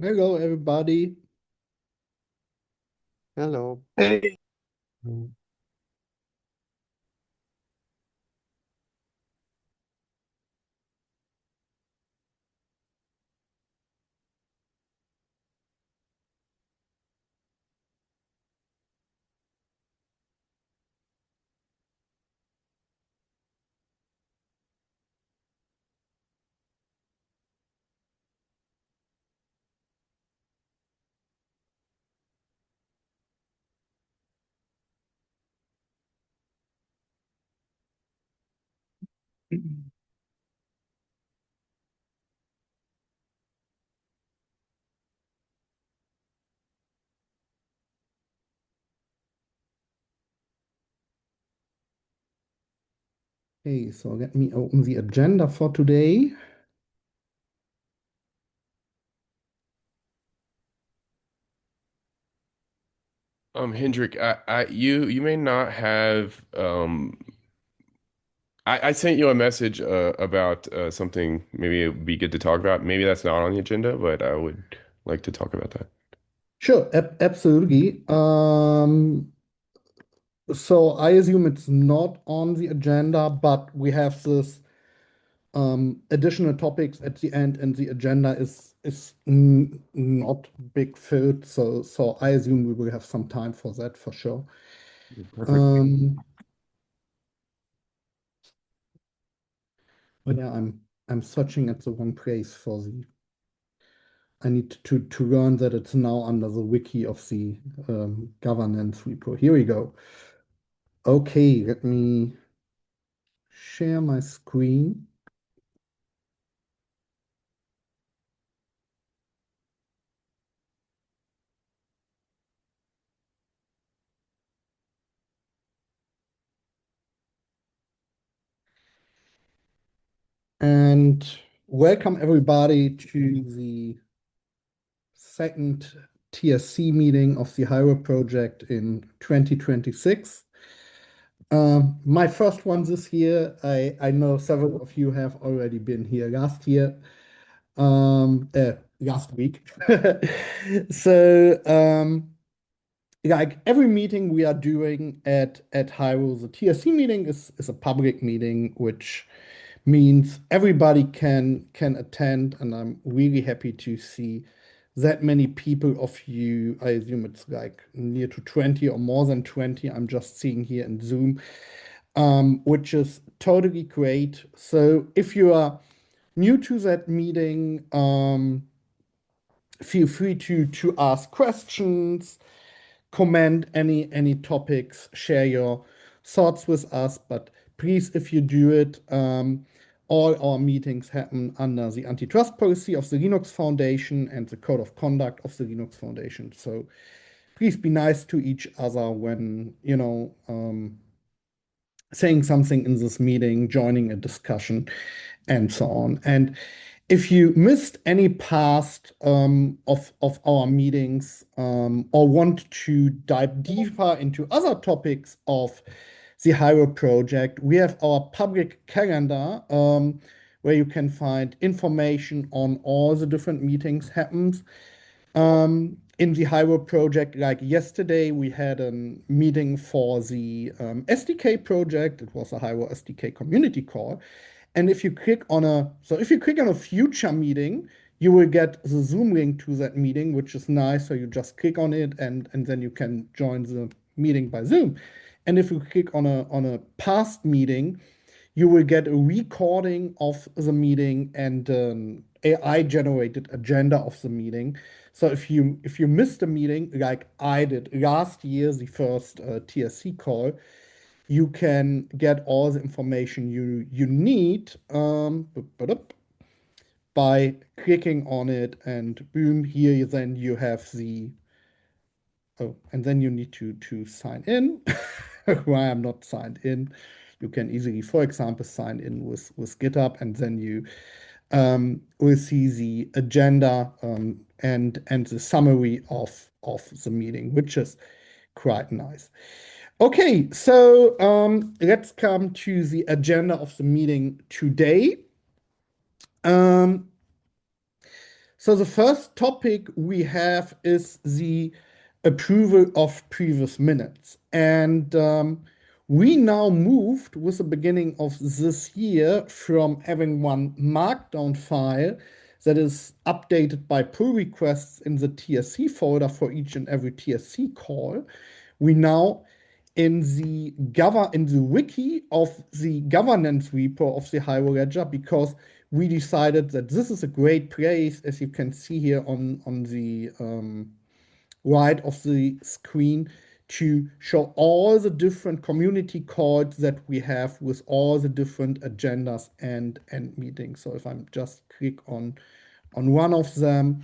Hello, everybody. Hello. Hey. Okay, so let me open the agenda for today. Hendrik, you may not have I sent you a message about something maybe it would be good to talk about. Maybe that's not on the agenda, but I would like to talk about that. Sure, absolutely. So I assume it's not on the agenda, but we have this additional topics at the end, and the agenda is not big filled. So I assume we will have some time for that for sure. Perfect. Um, but yeah, I'm searching at the wrong place for the. I need to learn that it's now under the wiki of the governance repo. Here we go. Okay, let me share my screen. And welcome everybody to the second TSC meeting of the Hiero project in 2026. My first one this year. I know several of you have already been here last year, last week. So, like every meeting we are doing at Hyro, the TSC meeting is a public meeting, which means everybody can attend, and I'm really happy to see that many people of you. I assume it's like near to 20 or more than 20. I'm just seeing here in Zoom, which is totally great. So if you are new to that meeting, feel free to ask questions, comment any topics, share your thoughts with us. But please, if you do it, all our meetings happen under the antitrust policy of the Linux Foundation and the code of conduct of the Linux Foundation. So please be nice to each other when, saying something in this meeting, joining a discussion, and so on. And if you missed any past of our meetings, or want to dive deeper into other topics of the Hyro project, we have our public calendar, where you can find information on all the different meetings happens in the Hiero project. Like yesterday, we had a meeting for the SDK project. It was a Hiero SDK community call. And if you click on a future meeting, you will get the Zoom link to that meeting, which is nice. So you just click on it, and then you can join the meeting by Zoom. And if you click on a past meeting, you will get a recording of the meeting and an AI generated agenda of the meeting. So if you missed a meeting like I did last year, the first TSC call, you can get all the information you need, by clicking on it, and boom, here then you have the. Oh, and then you need to sign in. Why I'm not signed in. You can easily, for example, sign in with GitHub, and then you will see the agenda, and the summary of the meeting, which is quite nice. Okay, so let's come to the agenda of the meeting today. Um, So the first topic we have is the approval of previous minutes. And we now moved with the beginning of this year from having one markdown file that is updated by pull requests in the TSC folder for each and every TSC call. We now in the wiki of the governance repo of the Hiero Ledger, because we decided that this is a great place, as you can see here on the right of the screen, to show all the different community calls that we have with all the different agendas and meetings. So if I'm just click on one of them,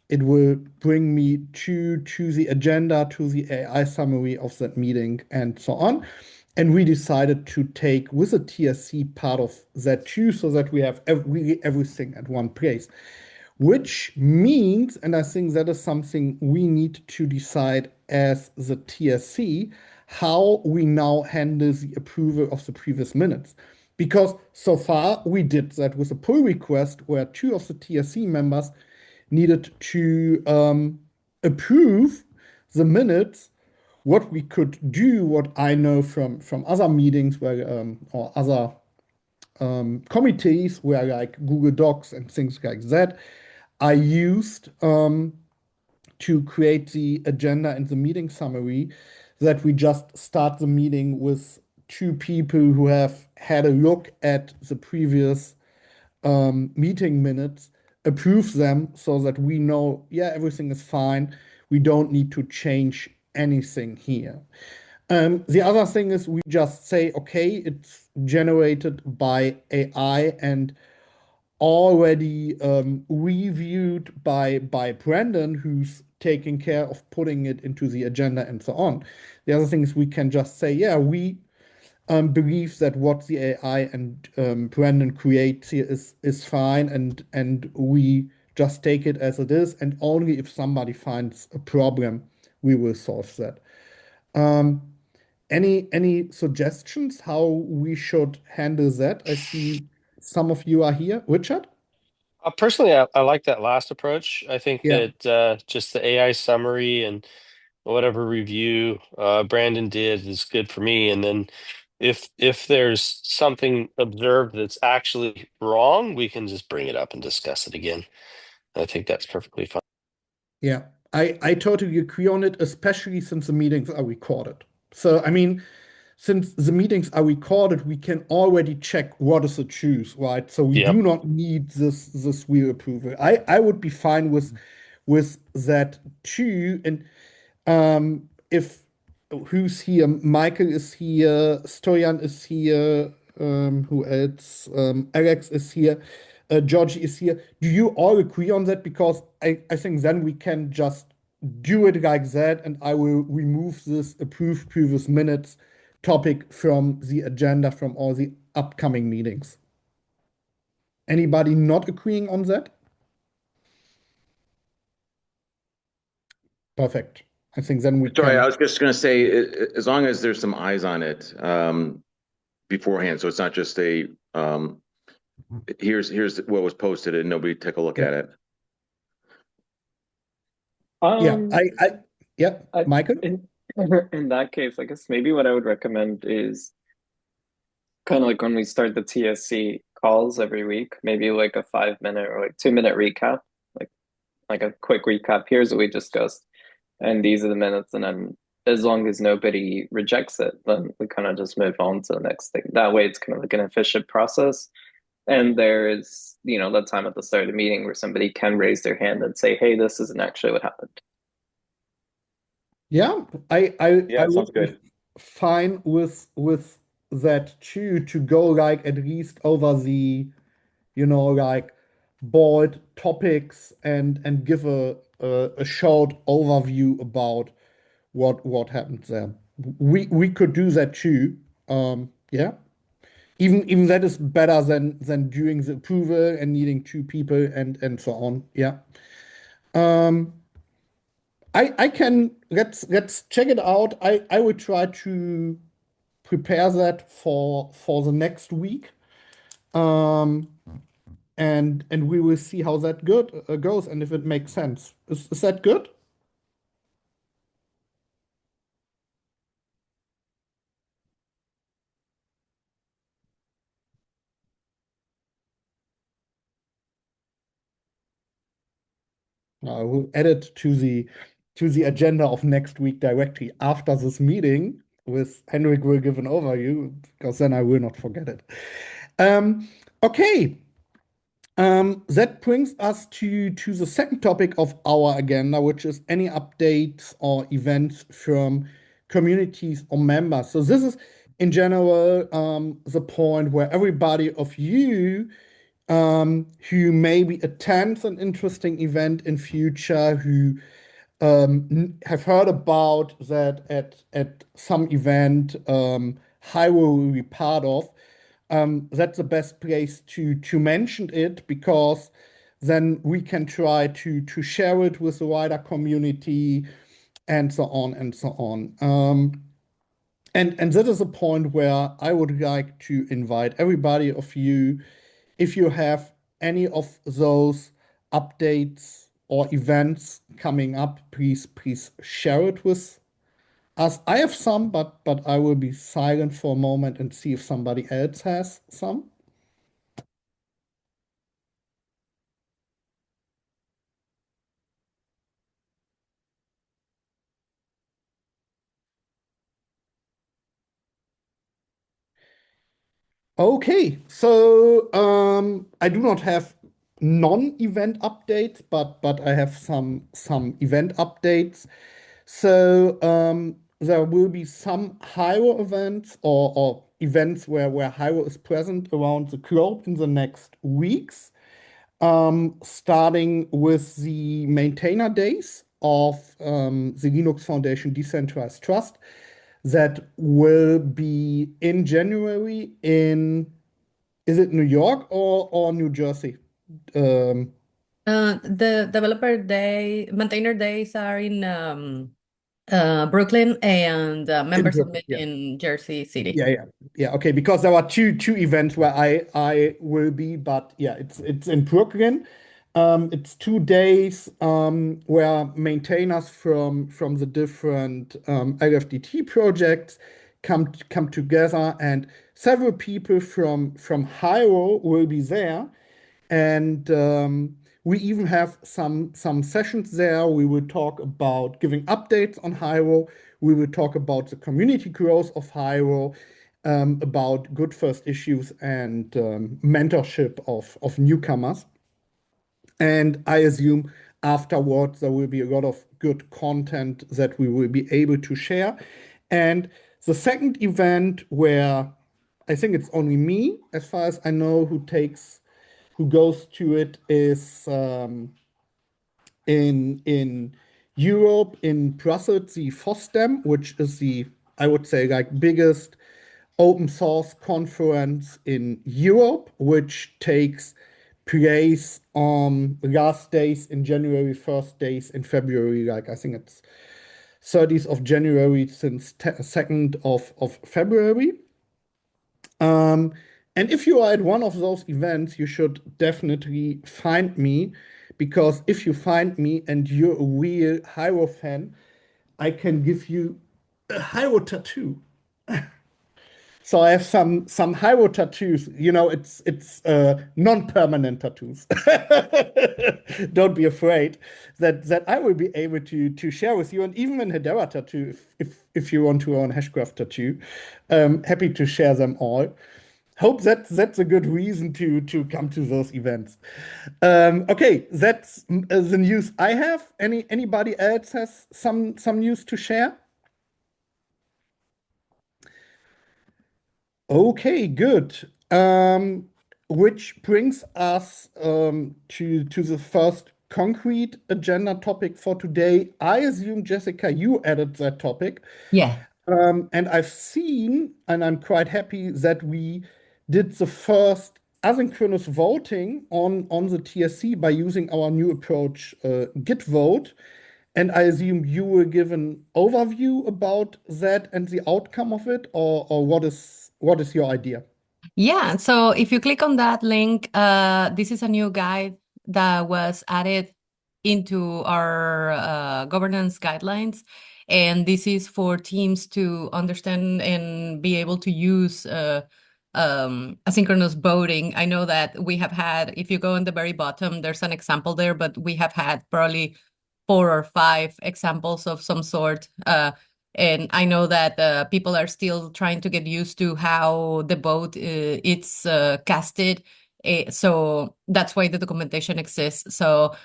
it will bring me to the agenda, to the AI summary of that meeting, and so on. And we decided to take with a TSC part of that too, so that we have really everything at one place. Which means, and I think that is something we need to decide as the TSC, how we now handle the approval of the previous minutes. Because so far we did that with a pull request where two of the TSC members needed to approve the minutes. What we could do, what I know from other meetings where or other committees where like Google Docs and things like that, I used to create the agenda and the meeting summary, that we just start the meeting with two people who have had a look at the previous meeting minutes, approve them so that we know, yeah, everything is fine. We don't need to change anything here. The other thing is we just say, okay, it's generated by AI and already reviewed by Brandon, who's taking care of putting it into the agenda and so on. The other thing is we can just say, yeah, we believe that what the AI and Brandon creates here is fine, and we just take it as it is, and only if somebody finds a problem, we will solve that. Um, any suggestions how we should handle that? I see some of you are here. Richard? Personally, I like that last approach. I think Yeah, that just the AI summary and whatever review Brandon did is good for me. And then if there's something observed that's actually wrong, we can just bring it up and discuss it again. I think that's perfectly fine. yeah. I totally agree on it, especially since the meetings are recorded. So I mean, since the meetings are recorded, we can already check what is the truth, right? So we Yep. do not need this real approval. I would be fine with that too. And if who's here? Michael is here, Stoyan is here, who else? Alex is here, Georgie is here. Do you all agree on that? Because I think then we can just do it like that, and I will remove this approved previous minutes topic from the agenda from all the upcoming meetings. Anybody not agreeing on that? Perfect. I think then we Sorry, I can. was just going to say, as long as there's some eyes on it beforehand, so it's not just a here's what was posted and nobody take a look Yeah, at it. yeah. Um, Yeah, I Michael. in in that case, I guess maybe what I would recommend is kind of like when we start the TSC calls every week, maybe like a 5 minute or like 2 minute recap, like like a quick recap. Here's what we discussed, and these are the minutes, and then as long as nobody rejects it, then we kind of just move on to the next thing. That way, it's kind of like an efficient process. And there is, that time at the start of the meeting where somebody can raise their hand and say, "Hey, this isn't actually what happened." Yeah, I Yeah, would sounds be good. fine with that too, to go like at least over the, like board topics and give a short overview about what happened there. We could do that too. Yeah. Even that is better than doing the approval and needing two people and so on. Yeah. Um, I can let's check it out. I will try to prepare that for the next week. Um, and we will see how that goes and if it makes sense. Is that good? I will add it to the agenda of next week directly after this meeting with Henrik will give an overview because then I will not forget it. Okay. That brings us to the second topic of our agenda, which is any updates or events from communities or members. So this is in general the point where everybody of you who maybe attends an interesting event in future, who have heard about that at some event Hiero will be part of. That's the best place to mention it because then we can try to share it with the wider community and so on and so on. And that is a point where I would like to invite everybody of you, if you have any of those updates or events coming up, please share it with us. I have some, but I will be silent for a moment and see if somebody else has some. Okay, so I do not have non-event updates, but I have some event updates. So there will be some Hiero events or events where Hiero is present around the globe in the next weeks, starting with the maintainer days of the Linux Foundation Decentralized Trust that will be in January in, is it New York or New Jersey? The developer day, maintainer days are in Brooklyn, and In member Brooklyn, summit yeah. in Jersey City. Yeah. Okay, because there are two events where I will be, but yeah, it's in Brooklyn. It's 2 days where maintainers from the different LFDT projects come together, and several people from Hiero will be there, and we even have some sessions there. We will talk about giving updates on Hiero. We will talk about the community growth of Hiero, about good first issues and mentorship of newcomers. And I assume afterwards there will be a lot of good content that we will be able to share. And the second event where I think it's only me, as far as I know, who goes to it is in Europe, in Brussels, the FOSDEM, which is the, I would say, like biggest open source conference in Europe, which takes place on last days in January, first days in February. Like I think it's 30th of January since 2nd of February. And if you are at one of those events, you should definitely find me, because if you find me and you're a real Hiero fan, I can give you a Hiero tattoo. So I have some Hiero tattoos. You know, it's non-permanent tattoos. Don't be afraid that I will be able to share with you, and even an Hedera tattoo if you want to own Hashgraph tattoo. Happy to share them all. Hope that's a good reason to come to those events. Okay, that's the news I have. Anybody else has some news to share? Okay, good. Which brings us to the first concrete agenda topic for today. I assume, Jessica, you added that topic. Yeah. And I've seen, and I'm quite happy that we did the first asynchronous voting on the TSC by using our new approach, Git vote. And I assume you will give an overview about that and the outcome of it, or what is your idea? Yeah, so if you click on that link, this is a new guide that was added into our governance guidelines. And this is for teams to understand and be able to use asynchronous voting. I know that we have had, if you go on the very bottom, there's an example there, but we have had probably 4 or 5 examples of some sort. And I know that people are still trying to get used to how the vote it's casted. So that's why the documentation exists. So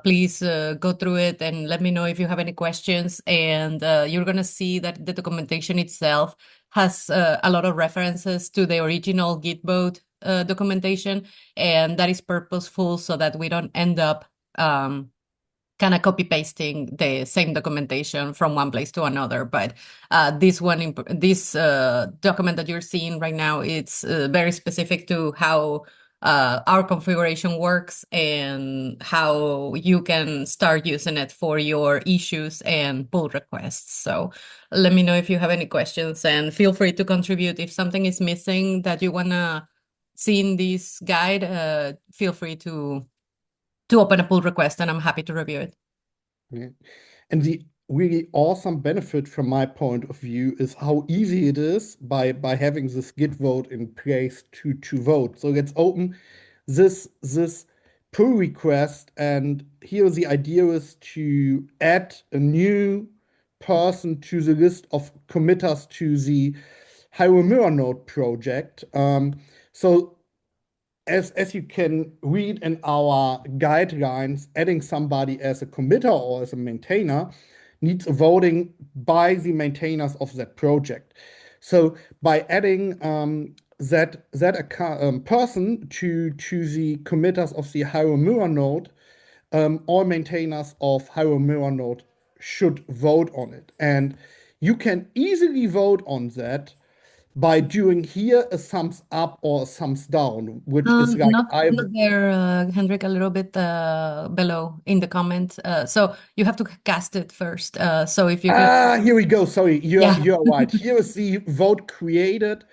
please go through it and let me know if you have any questions. And you're going to see that the documentation itself has a lot of references to the original Git vote documentation. And that is purposeful so that we don't end up kind of copy pasting the same documentation from one place to another. But this document that you're seeing right now, it's very specific to how our configuration works and how you can start using it for your issues and pull requests. So let me know if you have any questions and feel free to contribute. If something is missing that you want to see in this guide, feel free to open a pull request and I'm happy to review it. Yeah. And the really awesome benefit from my point of view is how easy it is by having this Git vote in place to vote. So let's open this pull request, and here the idea is to add a new person to the list of committers to the Hiero Mirror Node project. So as you can read in our guidelines, adding somebody as a committer or as a maintainer needs a voting by the maintainers of that project. So by adding that person to the committers of the Hiero Mirror node, all maintainers of Hiero Mirror node should vote on it. And you can easily vote on that by doing here a thumbs up or a thumbs down, which is like Not there, Hendrik, a little bit below in the comments. So you have to cast it first. So if you click, here we go. Sorry, yeah. you're right. Here is the vote created,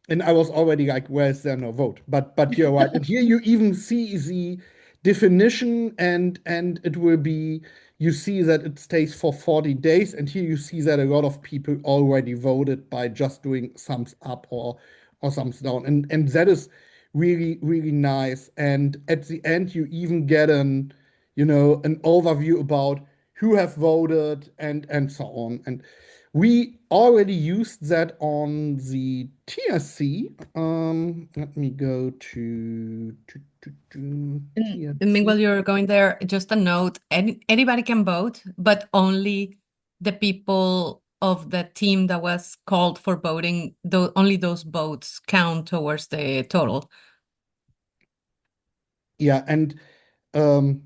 and I was already like, where is there no vote? But you're right. And here you even see the definition, and it will be, you see that it stays for 40 days, and here you see that a lot of people already voted by just doing thumbs up or thumbs down, and that is really nice. And at the end, you even get an overview about who have voted and so on. And we already used that on the TSC. Let me go to And meanwhile, TSC. you're going there, just a note, anybody can vote, but only the people of the team that was called for voting, only those votes count towards the total. Yeah, and and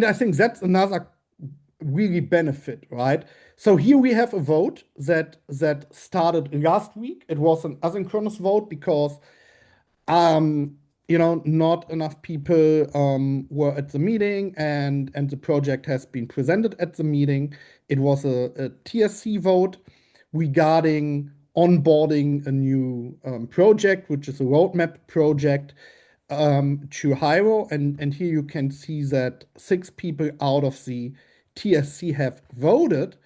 I think that's another really benefit, right? So here we have a vote that started last week. It was an asynchronous vote because not enough people were at the meeting, and the project has been presented at the meeting. It was a TSC vote regarding onboarding a new project, which is a roadmap project to Hiero. And here you can see that 6 people out of the TSC have voted.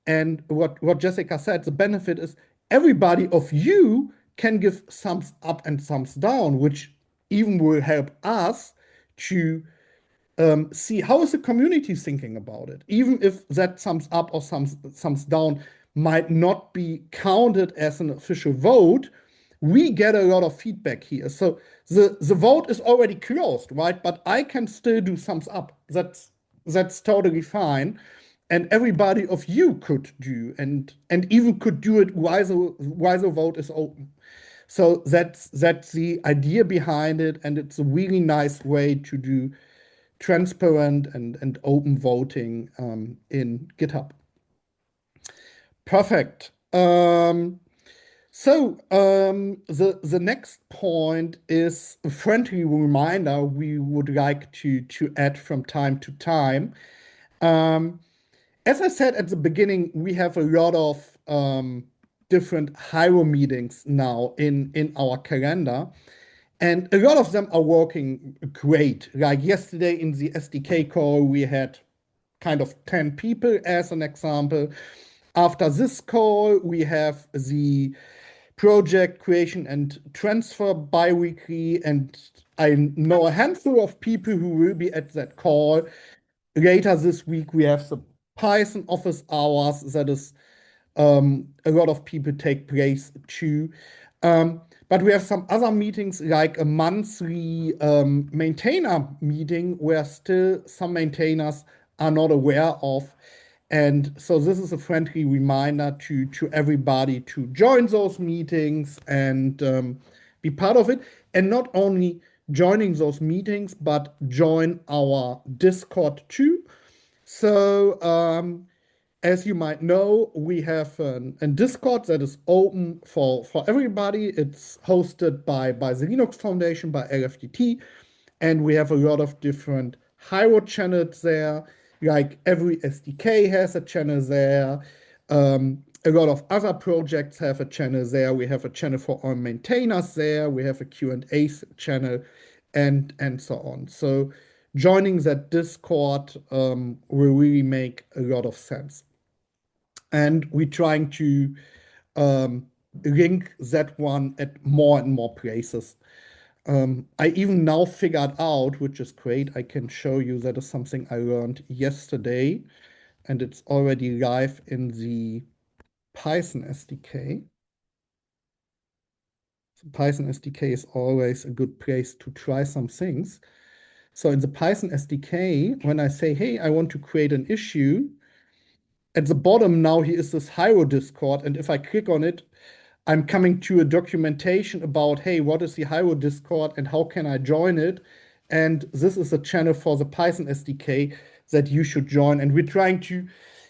And what Jessica said, the benefit is everybody of you can give thumbs up and thumbs down, which even will help us to see how is the community thinking about it. Even if that thumbs up or thumbs down might not be counted as an official vote, we get a lot of feedback here. So the vote is already closed, right? But I can still do thumbs up. That's totally fine. And everybody of you could do, and even could do it while the vote is open. So that's the idea behind it, and it's a really nice way to do transparent and open voting in GitHub. Perfect. So the next point is a friendly reminder we would like to add from time to time. As I said at the beginning, we have a lot of different Hiero meetings now in our calendar. And a lot of them are working great. Like yesterday in the SDK call, we had kind of 10 people as an example. After this call, we have the project creation and transfer biweekly, and I know a handful of people who will be at that call. Later this week, we have the Python office hours. That is a lot of people take place too. But we have some other meetings like a monthly maintainer meeting where still some maintainers are not aware of. And so this is a friendly reminder to everybody to join those meetings and be part of it. And not only joining those meetings, but join our Discord too. So as you might know, we have a Discord that is open for everybody. It's hosted by the Linux Foundation, by LFDT, and we have a lot of different Hiero channels there. Like every SDK has a channel there. A lot of other projects have a channel there. We have a channel for our maintainers there. We have a Q&A channel, and so on. So joining that Discord will really make a lot of sense. And we're trying to link that one at more and more places. I even now figured out, which is great, I can show you that is something I learned yesterday, and it's already live in the Python SDK. The Python SDK is always a good place to try some things. So in the Python SDK, when I say, hey, I want to create an issue, at the bottom now here is this Hiero Discord, and if I click on it, I'm coming to a documentation about, hey, what is the Hiero Discord and how can I join it? And this is a channel for the Python SDK that you should join. And we're trying to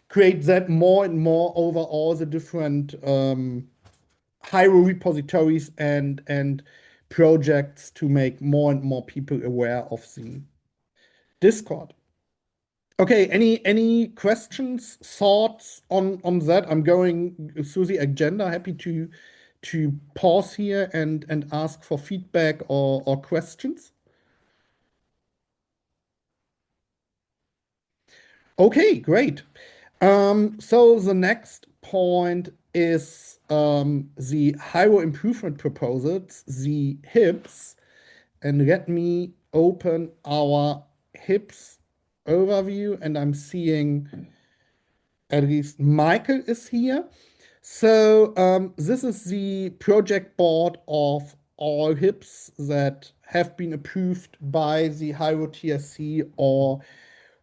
create that more and more over all the different Hiero repositories and projects to make more and more people aware of the Discord. Okay, any questions, thoughts on that? I'm going through the agenda. Happy to pause here and ask for feedback or questions. Okay, great. So the next point is the Hiero improvement proposals, the HIPs. And let me open our HIPs overview, and I'm seeing at least Michael is here. So this is the project board of all HIPs that have been approved by the Hiero TSC or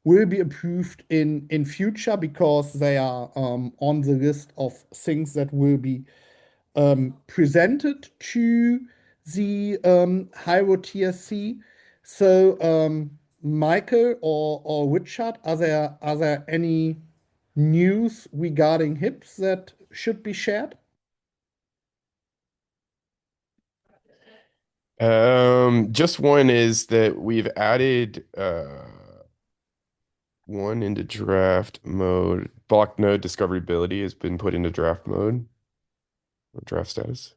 will be approved in future because they are on the list of things that will be presented to the Hiero TSC. So Michael or Richard, are there any news regarding HIPs that should be shared? Just one is that we've added one into draft mode. Block node discoverability has been put into draft mode or draft status.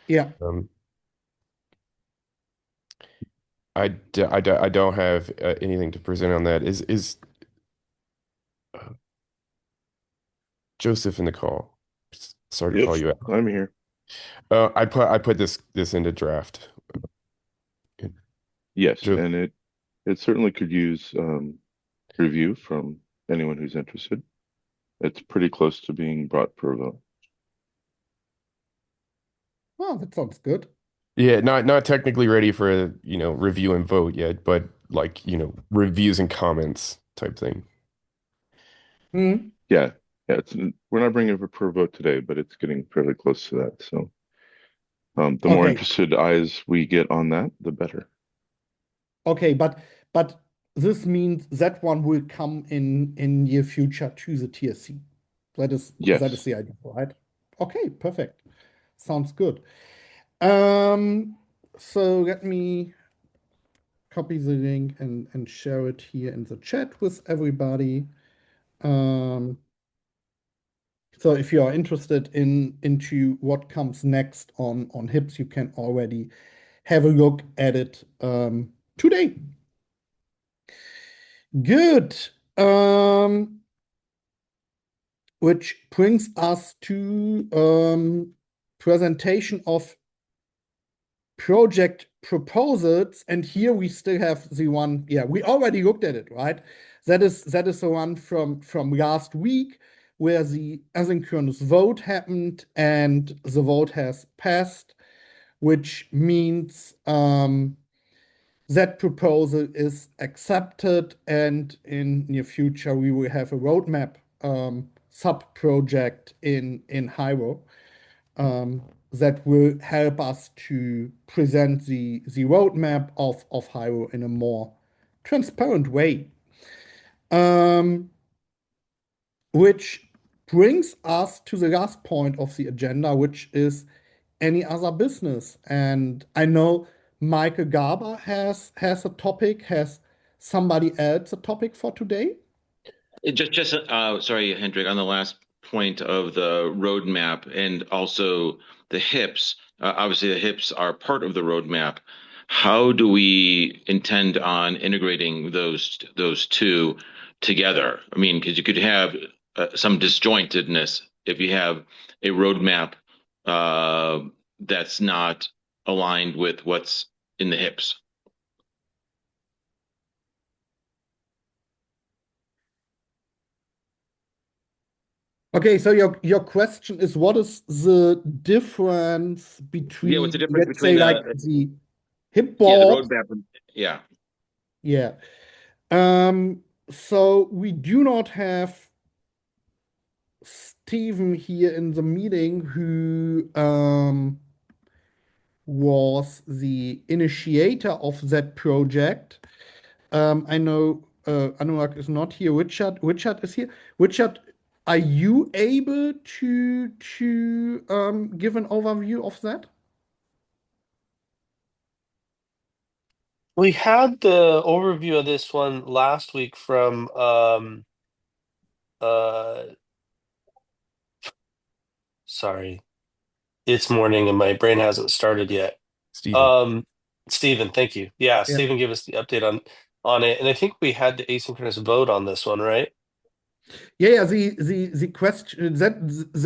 Yeah. I don't have anything to present on that. Is Joseph in the call? Sorry to call you out. I'm here. I put this into draft. Yes, Joe. and it certainly could use review from anyone who's interested. It's pretty close to being brought for a vote. Oh, that sounds good. Yeah, not technically ready for a, review and vote yet, but like, reviews and comments type thing. Hmm. Yeah, we're not bringing it for a vote today, but it's getting fairly close to that. So the more Okay. interested eyes we get on that, the better. Okay, but this means that one will come in near future to the TSC. That is Yes. the idea, right? Okay, perfect. Sounds good. So let me copy the link and share it here in the chat with everybody. So if you are interested into what comes next on HIPS, you can already have a look at it today. Good. Which brings us to presentation of project proposals. And here we still have the one, yeah, we already looked at it, right? That is the one from last week where the asynchronous vote happened and the vote has passed, which means that proposal is accepted, and in near future we will have a roadmap sub-project in Hiero that will help us to present the roadmap of Hiero in a more transparent way. Which brings us to the last point of the agenda, which is any other business. And I know Michael Garber has a topic. Has somebody else a topic for today? Sorry, Hendrik, on the last point of the roadmap and also the HIPs. Obviously, the HIPs are part of the roadmap. How do we intend on integrating those two together? I mean, because you could have some disjointedness if you have a roadmap that's not aligned with what's in the HIPs. Okay, so your question is what is the difference Yeah, between, what's the difference let's say, between like the hip the board? roadmap yeah. Yeah. So we do not have Stephen here in the meeting, who was the initiator of that project. I know Anurag is not here. Richard is here. Richard, are you able to give an overview of that? We had the overview of this one last week from sorry, it's morning and my brain hasn't started yet. Stephen. Stephen, thank you. Yeah, Yeah. Stephen gave us the update on it, and I think we had the asynchronous vote on this one, right? Yeah. The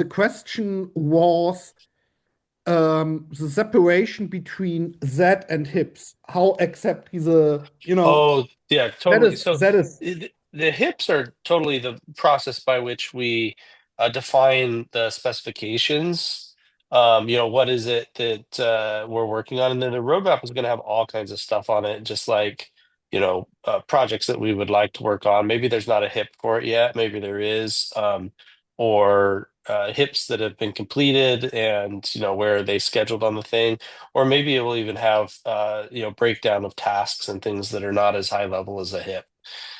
question was the separation between Z and hips. How exactly Oh, yeah, that totally. is So that is the HIPs are totally the process by which we define the specifications. What is it that we're working on? And then the roadmap is going to have all kinds of stuff on it, just like, projects that we would like to work on. Maybe there's not a HIP for it yet. Maybe there is, or HIPs that have been completed and, where are they scheduled on the thing? Or maybe it will even have breakdown of tasks and things that are not as high level as a HIP.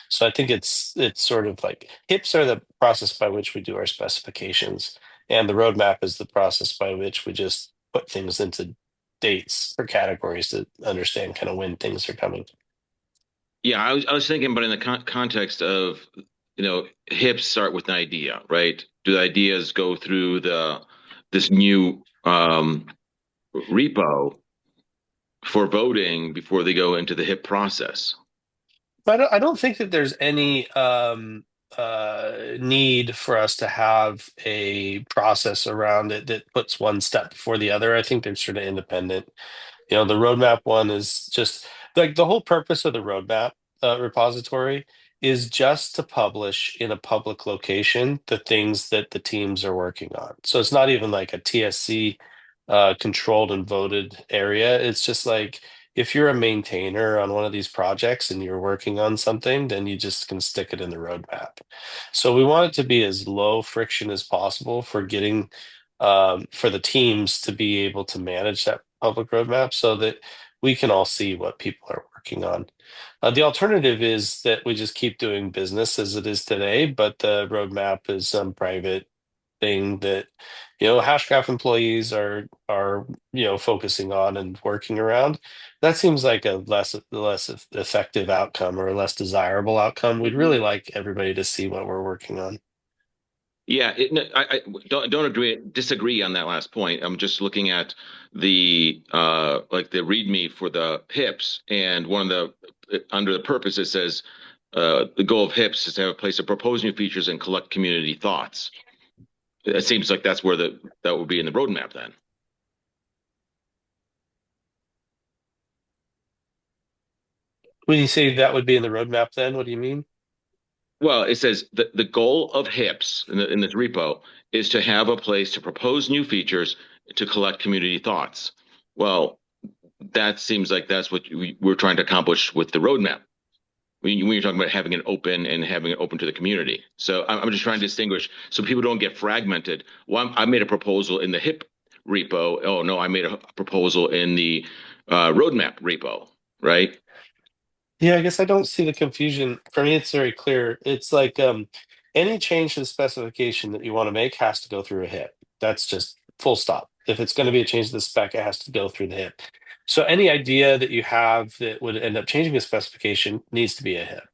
So I think it's sort of like HIPs are the process by which we do our specifications, and the roadmap is the process by which we just put things into dates or categories to understand kind of when things are coming. Yeah, I was thinking, but in the context of, hips start with an idea, right? Do the ideas go through this new repo for voting before they go into the hip process? But I don't think that there's any need for us to have a process around it that puts one step before the other. I think they're sort of independent. The roadmap one is just like the whole purpose of the roadmap repository is just to publish in a public location the things that the teams are working on. So it's not even like a TSC controlled and voted area. It's just like if you're a maintainer on one of these projects and you're working on something, then you just can stick it in the roadmap. So we want it to be as low friction as possible for getting for the teams to be able to manage that public roadmap so that we can all see what people are working on. The alternative is that we just keep doing business as it is today, but the roadmap is some private thing that Hashgraph employees are focusing on and working around. That seems like a less effective outcome or a less desirable outcome. We'd really like everybody to see what we're working on. Yeah, no, I don't disagree on that last point. I'm just looking at the like the README for the HIPs, and one of the under the purpose it says the goal of HIPs is to have a place to propose new features and collect community thoughts. It seems like that's where that would be in the roadmap then. When you say that would be in the roadmap, then what do you mean? Well, it says the goal of HIPs in this repo is to have a place to propose new features to collect community thoughts. Well, that seems like that's what we're trying to accomplish with the roadmap. When you're talking about having it open and having it open to the community. So I'm just trying to distinguish so people don't get fragmented. Well, I made a proposal in the HIP repo. Oh, no, I made a proposal in the roadmap repo, right? Yeah, I guess I don't see the confusion. For me, it's very clear. It's like any change to the specification that you want to make has to go through a HIP. That's just full stop. If it's going to be a change to the spec, it has to go through the HIP. So any idea that you have that would end up changing the specification needs to be a HIP.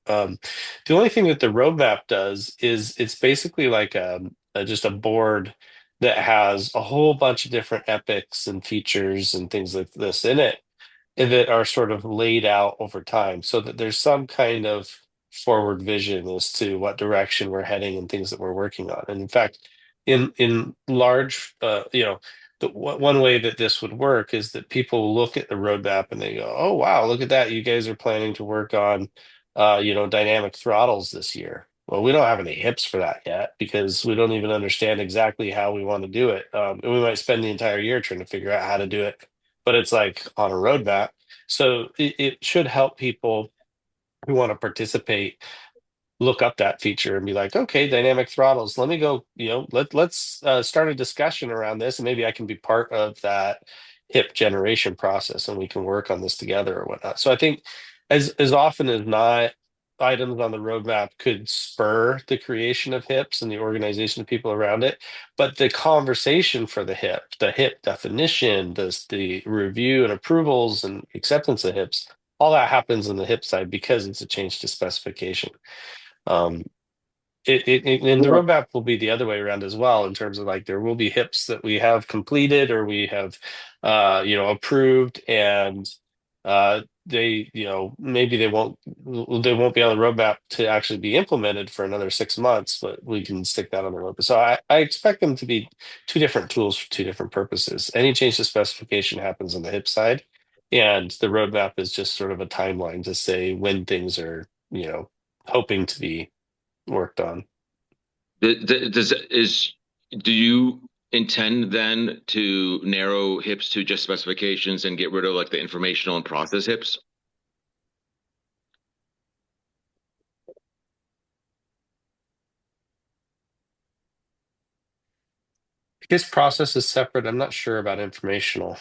The only thing that the roadmap does is it's basically like just a board that has a whole bunch of different epics and features and things like this in it that are sort of laid out over time so that there's some kind of forward vision as to what direction we're heading and things that we're working on. And in fact, in large, one way that this would work is that people look at the roadmap and they go, "Oh wow, look at that! You guys are planning to work on, dynamic throttles this year." Well, we don't have any hips for that yet because we don't even understand exactly how we want to do it. And we might spend the entire year trying to figure out how to do it, but it's like on a roadmap. So it should help people who want to participate look up that feature and be like, okay, dynamic throttles. Let me go, let's start a discussion around this, and maybe I can be part of that HIP generation process, and we can work on this together or whatnot. So I think as often as not, items on the roadmap could spur the creation of HIPs and the organization of people around it. But the conversation for the HIP definition, the review and approvals and acceptance of HIPs, all that happens on the HIP side because it's a change to specification. Um, and the Yeah. roadmap will be the other way around as well, in terms of like there will be HIPs that we have completed or we have approved, and they maybe they won't be on the roadmap to actually be implemented for another 6 months, but we can stick that on the roadmap. So I expect them to be two different tools for two different purposes. Any change to specification happens on the HIP side, and the roadmap is just sort of a timeline to say when things are hoping to be worked on. Do you intend then to narrow HIPs to just specifications and get rid of like the informational and process HIPs? Because process is separate, I'm not sure about informational.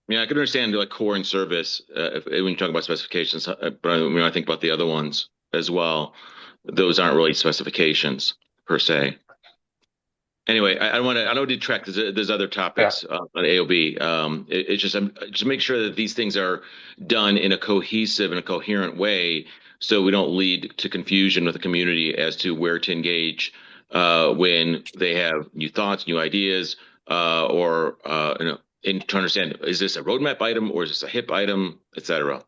Yeah, I can understand like core and service when you talk about specifications, but when I think about the other ones as well, those aren't really specifications per se. Anyway, I don't want to. I don't detract. There's other topics on AOB. It's just make sure that these things are done in a cohesive and a coherent way, so we don't lead to confusion with the community as to where to engage when they have new thoughts, new ideas, or and to understand, is this a roadmap item or is this a HIP item, etc.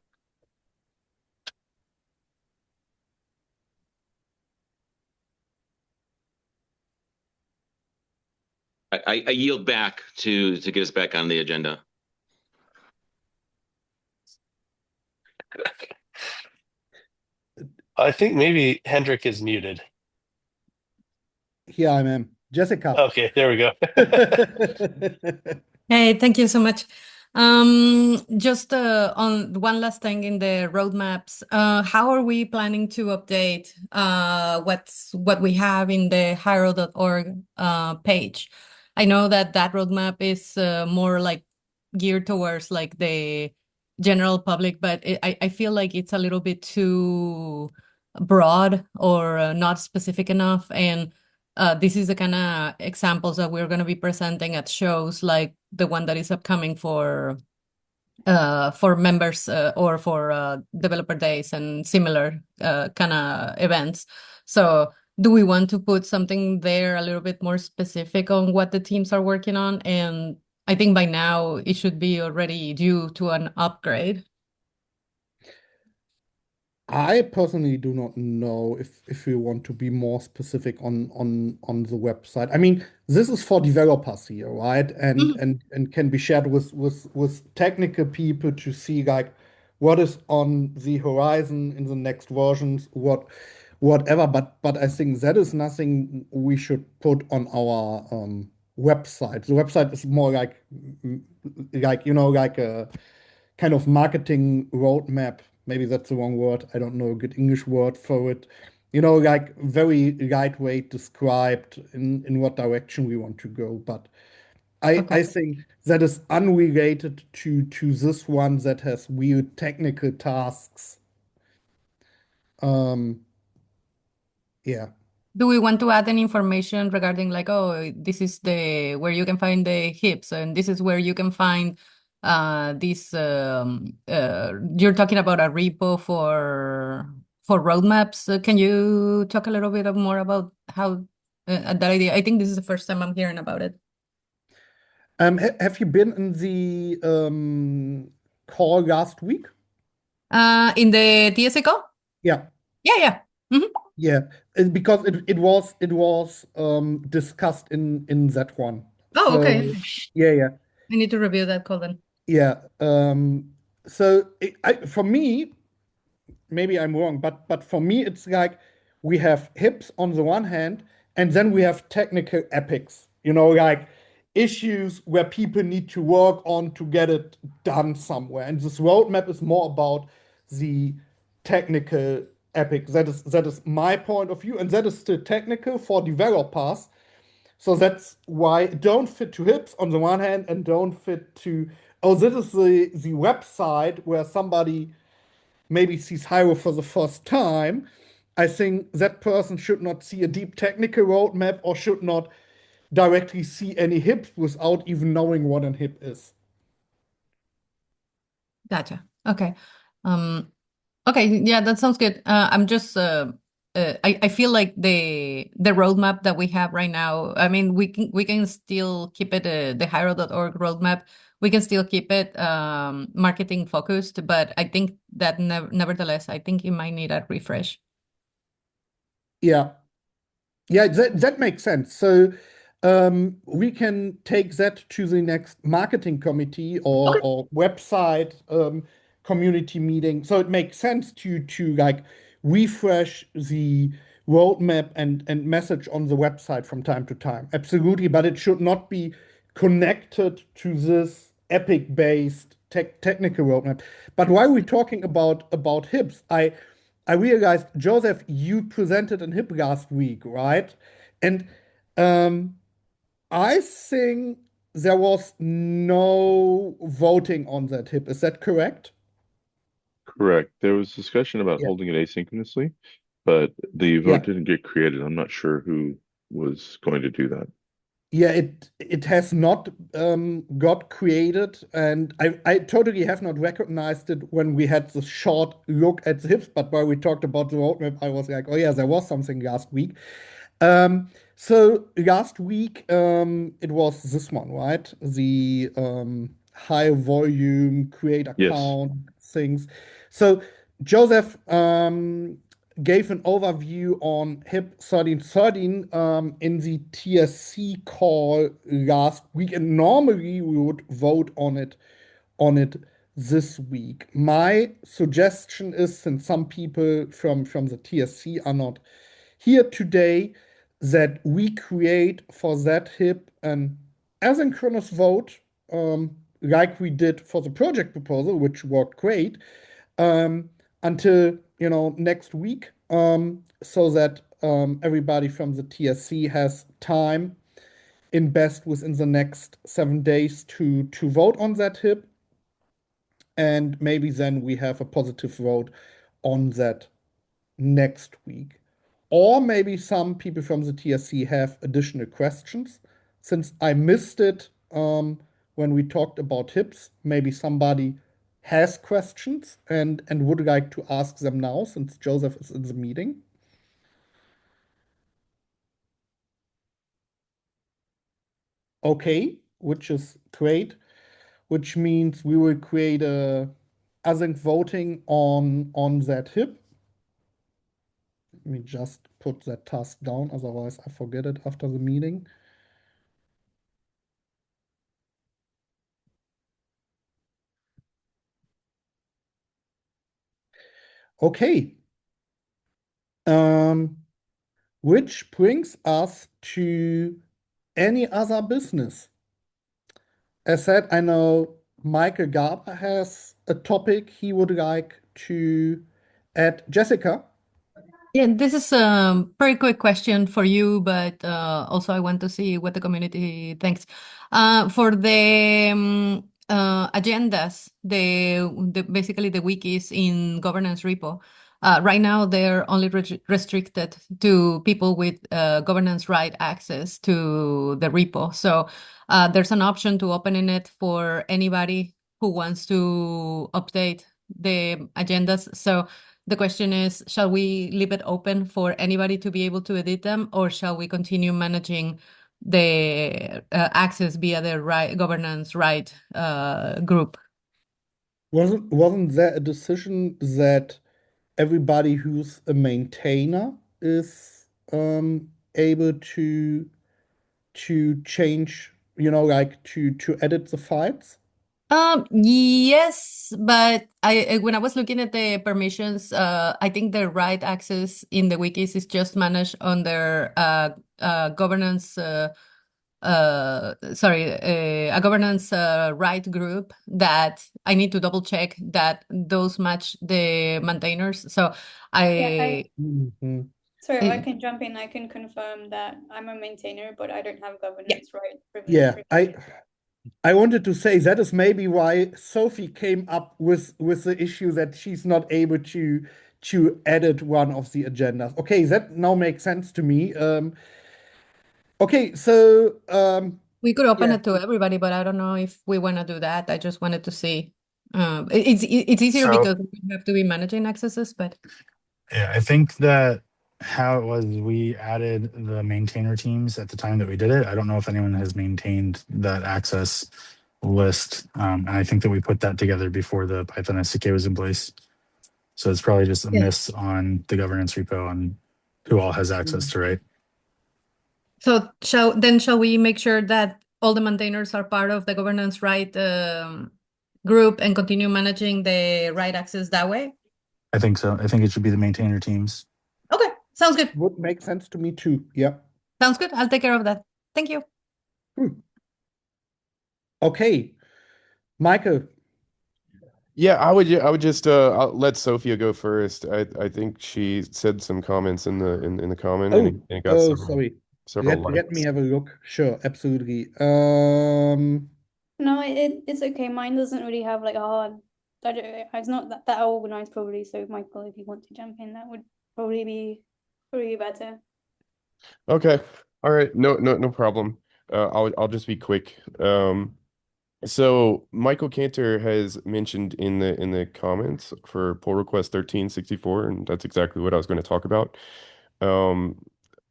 I yield back to get us back on the agenda. I think maybe Hendrik is muted. Here I am. Jessica. Okay, there we go. Hey, thank you so much. Just on one last thing in the roadmaps, how are we planning to update what we have in the hiero.org page? I know that roadmap is more like geared towards like the general public, but I feel like it's a little bit too broad or not specific enough. And this is the kind of examples that we're going to be presenting at shows like the one that is upcoming for members or for developer days and similar kind of events. So do we want to put something there a little bit more specific on what the teams are working on? And I think by now it should be already due to an upgrade. I personally do not know if we want to be more specific on the website. I mean, this is for developers here, right? And Mhm. and can be shared with technical people to see like what is on the horizon in the next versions, whatever. But I think that is nothing we should put on our website. The website is more like like a kind of marketing roadmap. Maybe that's the wrong word. I don't know a good English word for it. Like very lightweight described in what direction we want to go. But I Okay. think that is unrelated to this one that has weird technical tasks. Um, yeah. Do we want to add any information regarding like, oh, this is the where you can find the hips and this is where you can find this you're talking about a repo for roadmaps. Can you talk a little bit more about how that idea? I think this is the first time I'm hearing about it. Have you been in the call last week? In the TSA call? Yeah. Yeah, yeah. Mhm. Yeah, because it was discussed in that one. Oh, So okay. Okay. yeah, yeah, I need to review that call then. yeah. So for me, maybe I'm wrong, but for me, it's like we have hips on the one hand, and then we have technical epics, like issues where people need to work on to get it done somewhere. And this roadmap is more about the technical epic. That is my point of view, and that is still technical for developers. So that's why it don't fit to hips on the one hand, and don't fit to, oh, this is the website where somebody maybe sees Hiero for the first time. I think that person should not see a deep technical roadmap or should not directly see any hips without even knowing what an hip is. Gotcha. Okay. Okay, yeah, that sounds good. I'm just I feel like the roadmap that we have right now, I mean, we can still keep it the Hiero.org roadmap. We can still keep it marketing focused, but I think that nevertheless, I think it might need a refresh. Yeah, yeah, that makes sense. So we can take that to the next marketing committee Okay. or website community meeting. So it makes sense to like refresh the roadmap and message on the website from time to time. Absolutely, but it should not be connected to this epic-based technical roadmap. But while we're talking about hips, I realized, Joseph, you presented an hip last week, right? And um, I think there was no voting on that hip. Is that correct? Correct. There was discussion about Yeah. holding it asynchronously, but the vote Yeah. didn't get created. I'm not sure who was going to do that. Yeah, it has not got created, and I totally have not recognized it when we had the short look at the hips. But while we talked about the roadmap, I was like, oh yeah, there was something last week. So last week, it was this one, right? The high volume create Yes, account things. So Joseph gave an overview on HIP 1313 in the TSC call last week, and normally we would vote on it this week. My suggestion is, since some people from the TSC are not here today, that we create for that HIP an asynchronous vote, like we did for the project proposal, which worked great, um, until next week, so that everybody from the TSC has time in best within the next 7 days to vote on that HIP, and maybe then we have a positive vote on that next week. Or maybe some people from the TSC have additional questions. Since I missed it when we talked about hips, maybe somebody has questions and would like to ask them now since Joseph is in the meeting. okay, which is great, which means we will create a async voting on that hip. Let me just put that task down, otherwise I forget it after the meeting. Okay. Which brings us to any other business. As said, I know Michael Garber has a topic he would like to add. Jessica? Yeah, this is a very quick question for you, but also I want to see what the community thinks. For the agendas, basically the wikis in governance repo, right now they're only restricted to people with governance right access to the repo. So there's an option to opening it for anybody who wants to update the agendas. So the question is, shall we leave it open for anybody to be able to edit them, or shall we continue managing the access via the governance right group? Wasn't there a decision that everybody who's a maintainer is able to change, like to edit the files? Yes, but when I was looking at the permissions, I think the right access in the wikis is just managed under governance. Sorry, a governance right group that I need to double check that those match the maintainers. So Yeah, Mhm. sorry, I I can jump in. I can confirm that I'm a maintainer, but I don't have governance right Yeah, privileges. I wanted to say that is maybe why Sophie came up with the issue that she's not able to edit one of the agendas. Okay, that now makes sense to me. Okay, so we could open yeah, it to everybody, but I don't know if we want to do that. I just wanted to see. It's easier So because we have to be managing accesses, but yeah, I think that how it was, we added the maintainer teams at the time that we did it. I don't know if anyone has maintained that access list. And I think that we put that together before the Python SDK was in place. So it's probably just a yeah. miss on the governance repo on who all has access to, right? So shall we make sure that all the maintainers are part of the governance right group and continue managing the right access that way? I think so. I think it should be the maintainer teams. Okay, sounds good. would make sense to me too. Yeah. Sounds good. I'll take care of that. Thank you. Okay, Michael. Yeah, I would just I'll let Sophia go first. I think she said some comments in the comment and Oh, it got oh, sorry. several Let me likes. have a look. Sure, absolutely. No, it's okay. Mine doesn't really have like a hard. It's not that organized probably. So Michael, if you want to jump in, that would probably be better. Okay. All right. No problem. I'll just be quick. So Michael Cantor has mentioned in the comments for pull request 1364, and that's exactly what I was going to talk about. Um,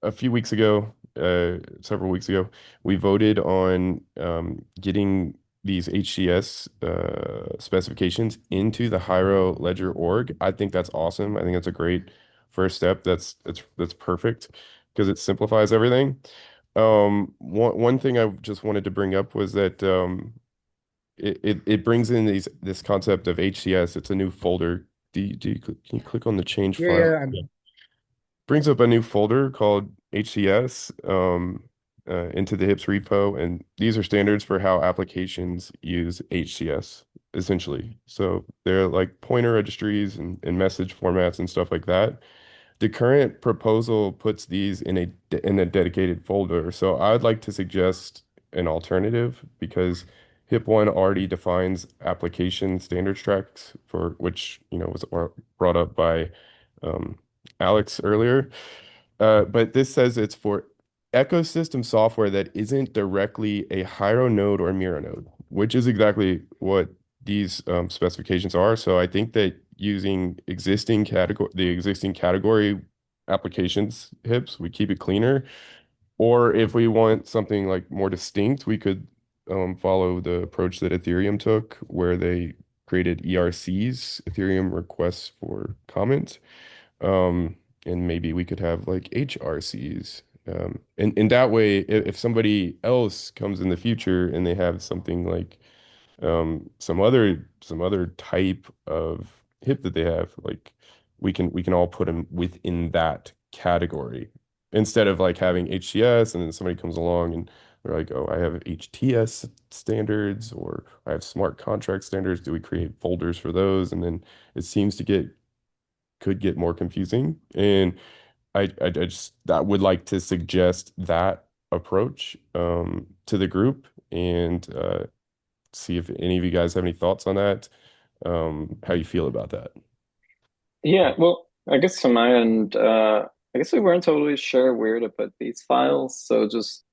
a few weeks ago, several weeks ago, we voted on getting these HCS specifications into the Hiero Ledger org. I think that's awesome. I think that's a great first step. That's perfect because it simplifies everything. One thing I just wanted to bring up was that it brings in this concept of HCS. It's a new folder. Can you click on the change yeah, file? yeah, Yeah. Brings up a new folder called HCS into the HIPS repo, and these are standards for how applications use HCS essentially. So they're like pointer registries and message formats and stuff like that. The current proposal puts these in a dedicated folder. So I would like to suggest an alternative because HIP 1 already defines application standards tracks for which, was brought up by um, Alex earlier. But this says it's for ecosystem software that isn't directly a Hiero node or Miro node, which is exactly what these specifications are. So I think that using the existing category applications HIPs, we keep it cleaner. Or if we want something like more distinct, we could follow the approach that Ethereum took, where they created ERCs, Ethereum requests for comment. Um, and maybe we could have like HRCs. And in that way, if somebody else comes in the future and they have something like some other type of hip that they have, like we can all put them within that category instead of like having HCS and then somebody comes along and they're like, oh, I have HTS standards or I have smart contract standards. Do we create folders for those? And then it seems to could get more confusing. And I just that would like to suggest that approach to the group and see if any of you guys have any thoughts on that. How you feel about that? Yeah, well, I guess from my end, I guess we weren't totally sure where to put these files. So just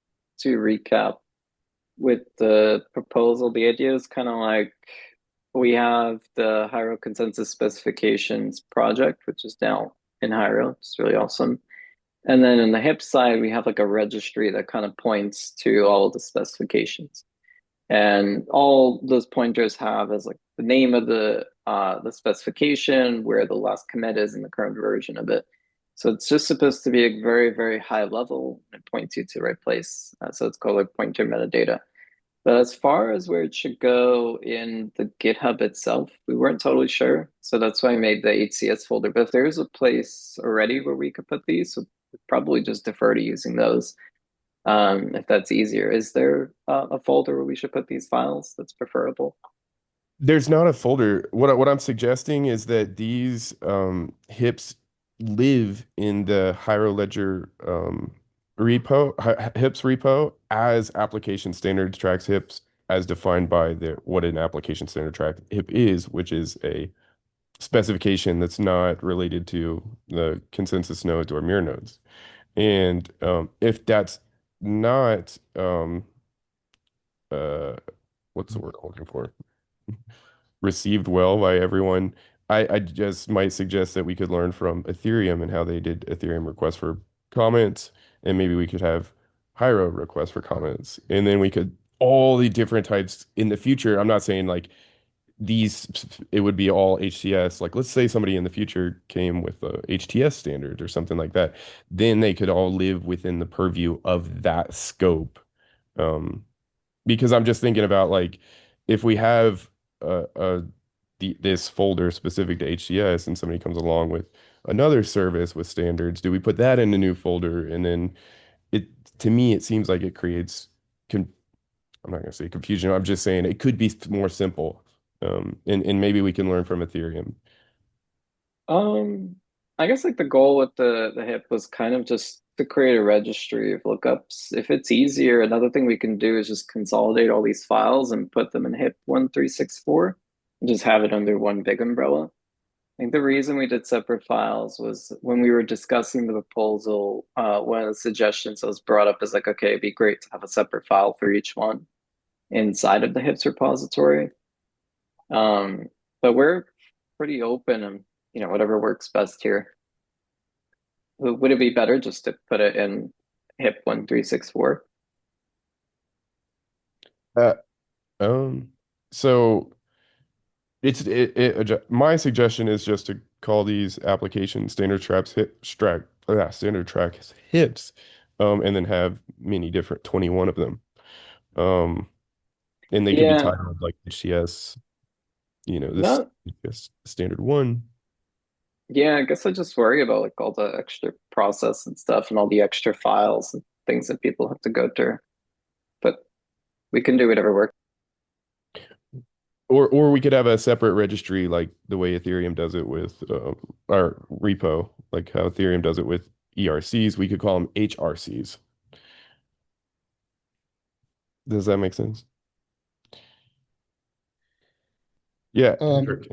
to recap with the proposal, the idea is kind of like we have the Hiero consensus specifications project, which is now in Hiero. It's really awesome. And then in the HIP side, we have like a registry that kind of points to all of the specifications. And all those pointers have is like the name of the specification, where the last commit is in the current version of it. So it's just supposed to be a very, very high level and points you to the right place. So it's called like pointer metadata. But as far as where it should go in the GitHub itself, we weren't totally sure. So that's why I made the HCS folder. But if there's a place already where we could put these, so we'd probably just defer to using those if that's easier. Is there a folder where we should put these files that's preferable? There's not a folder. What I'm suggesting is that these hips live in the Hiro Ledger hips repo as application standards tracks hips as defined by what an application standard track hip is, which is a specification that's not related to the consensus nodes or mirror nodes. And if that's not uh, what's the word I'm looking for? Received well by everyone. I just might suggest that we could learn from Ethereum and how they did Ethereum requests for comments, and maybe we could have Hyro requests for comments, and then we could all the different types in the future. I'm not saying like these, it would be all HTS. Like let's say somebody in the future came with a HTS standard or something like that, then they could all live within the purview of that scope. Um, because I'm just thinking about like if we have this folder specific to HCS and somebody comes along with another service with standards, do we put that in a new folder? And then it to me it seems like it creates con I'm not gonna say confusion. I'm just saying it could be more simple. And maybe we can learn from Ethereum. Um, I guess like the goal with the HIP was kind of just to create a registry of lookups. If it's easier, another thing we can do is just consolidate all these files and put them in HIP 1364 and just have it under one big umbrella. I think the reason we did separate files was when we were discussing the proposal, one of the suggestions that was brought up is like, okay, it'd be great to have a separate file for each one inside of the HIPS repository. But we're pretty open and whatever works best here. Would it be better just to put it in HIP 1364? Uh, so my suggestion is just to call these application standard traps standard tracks hips, and then have many different 21 of them. Um, and they could be Yeah, titled like HCS, this no, is standard one. yeah, I guess I just worry about like all the extra process and stuff and all the extra files and things that people have to go through. But we can do whatever works. Or we could have a separate registry like the way Ethereum does it with our repo, like how Ethereum does it with ERCs. We could call them HRCs. Does that make sense? Yeah, Hendrik.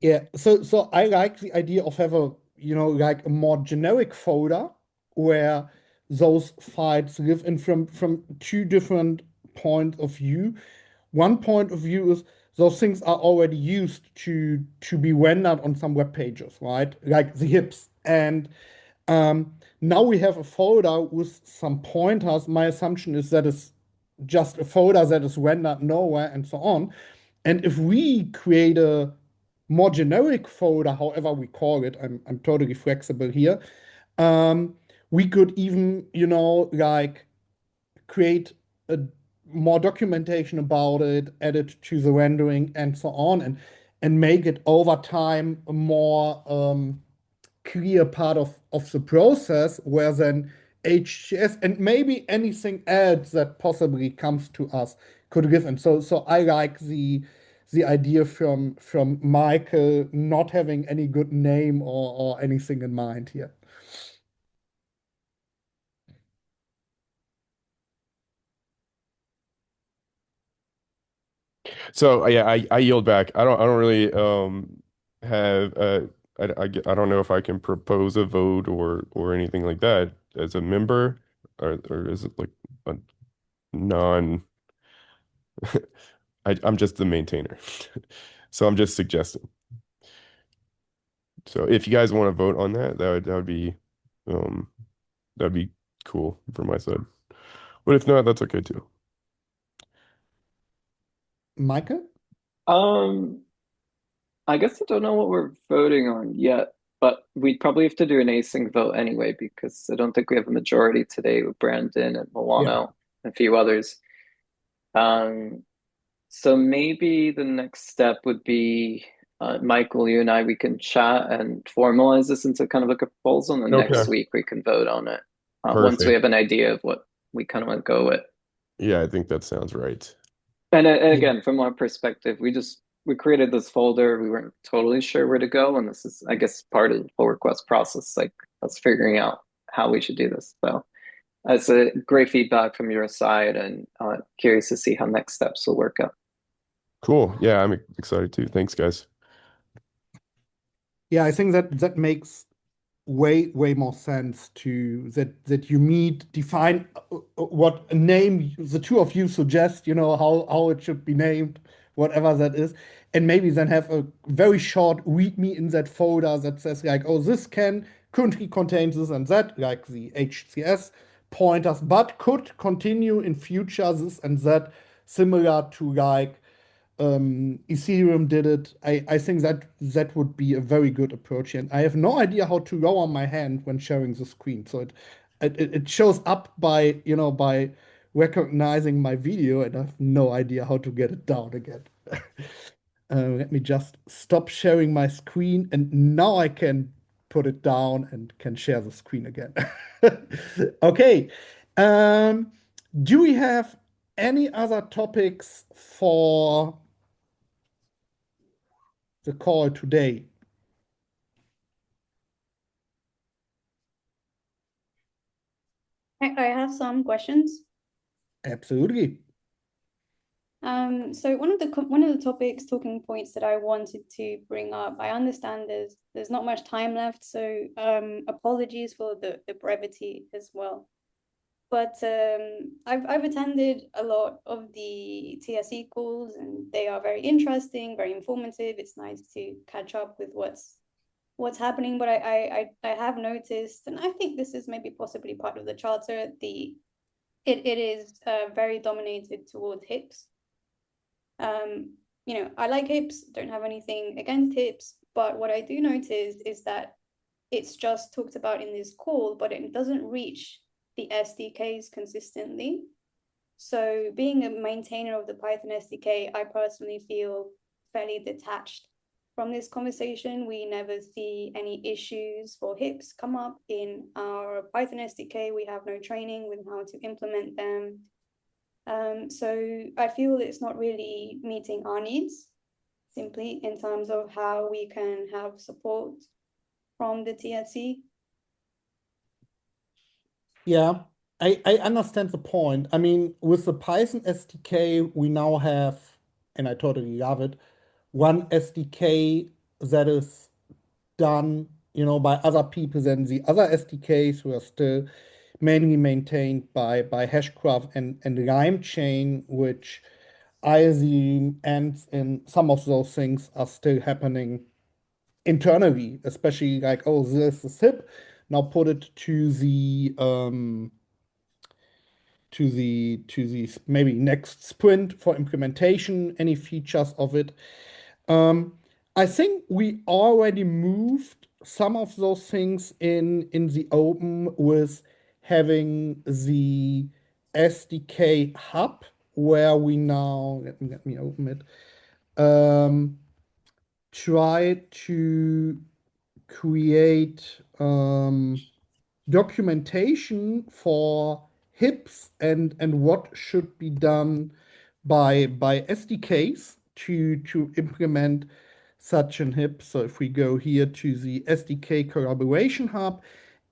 Yeah, so I like the idea of have like a more generic folder where those files live in from two different points of view. One point of view is those things are already used to be rendered on some web pages, right? Like the hips. And Now we have a folder with some pointers. My assumption is that it's just a folder that is rendered nowhere and so on. And if we create a more generic folder, however we call it, I'm totally flexible here. We could even, like create a more documentation about it, add it to the rendering and so on, and make it over time a more clear part of the process, where then HTS and maybe anything else that possibly comes to us could give. And so I like the idea from Michael not having any good name or anything in mind here. So yeah, I yield back. I don't really have I don't know if I can propose a vote or anything like that as a member, or is it like a non I'm just the maintainer. So I'm just suggesting. So if you guys want to vote on that, um that'd be cool for my side. But if not, that's okay too. Michael? Um, I guess I don't know what we're voting on yet, but we'd probably have to do an async vote anyway, because I don't think we have a majority today with Brandon and Yeah. Milano and a few others. So maybe the next step would be Michael, you and I, we can chat and formalize this into kind of like a proposal, and then next Okay. week we can vote on it once we Perfect. have an idea of what we kind of want to go with. Yeah, I think that sounds right. And again, from our perspective, we created this folder. We weren't totally sure where to go, and this is, I guess, part of the pull request process, like us figuring out how we should do this. So that's a great feedback from your side, and curious to see how next steps will work out. Cool. Yeah, I'm excited too. Thanks, guys. Yeah, I think that makes way more sense to that you define what a name the two of you suggest, how it should be named, whatever that is, and maybe then have a very short readme in that folder that says like, oh, this can currently contains this and that, like the HCS pointers, but could continue in future this and that, similar to like Ethereum did it. I think that would be a very good approach. And I have no idea how to lower my hand when sharing the screen. So it shows up by recognizing my video, and I have no idea how to get it down again. Let me just stop sharing my screen, and now I can put it down and can share the screen again. Okay. Um, do we have any other topics for the call today? I have some questions. Absolutely. So one of the topics, talking points that I wanted to bring up, I understand there's not much time left, so apologies for the brevity as well. But I've attended a lot of the TSC calls, and they are very interesting, very informative. It's nice to catch up with what's happening. But I have noticed, and I think this is maybe possibly part of the charter, it is very dominated towards hips. I like hips, don't have anything against hips, but what I do notice is that it's just talked about in this call, but it doesn't reach the SDKs consistently. So being a maintainer of the Python SDK, I personally feel fairly detached from this conversation. We never see any issues for hips come up in our Python SDK. We have no training with how to implement them. So I feel it's not really meeting our needs, simply in terms of how we can have support from the TSC. Yeah, I understand the point. I mean, with the Python SDK, we now have, and I totally love it, one SDK that is done, by other people than the other SDKs who are still mainly maintained by Hashgraph and LimeChain, which I assume ends in some of those things are still happening internally, especially like, oh, this is hip. now put it to the maybe next sprint for implementation, any features of it. I think we already moved some of those things in the open with having the SDK hub, where we now, let me open it, try to create documentation for HIPs and what should be done by SDKs to implement such an HIP. So if we go here to the SDK collaboration hub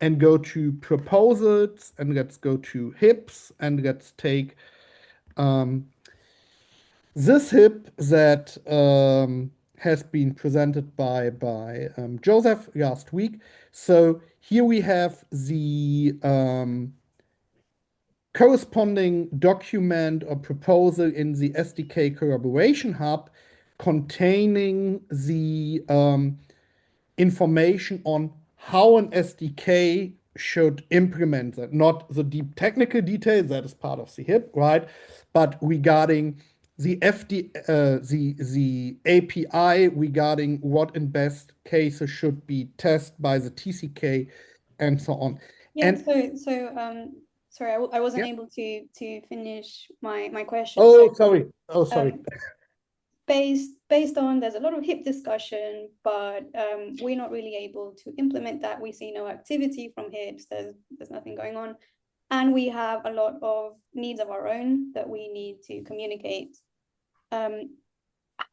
and go to proposals, and let's go to HIPs, and let's take this HIP that has been presented by Joseph last week. So here we have the corresponding document or proposal in the SDK collaboration hub containing the information on how an SDK should implement that. Not the deep technical details, that is part of the HIP, right? But regarding the the API, regarding what in best cases should be tested by the TCK and so on. Yeah, And sorry, I wasn't yeah. able to finish my question. Oh, So, sorry. Oh, sorry. Based on, there's a lot of HIP discussion, but we're not really able to implement that. We see no activity from HIPs. There's nothing going on, and we have a lot of needs of our own that we need to communicate.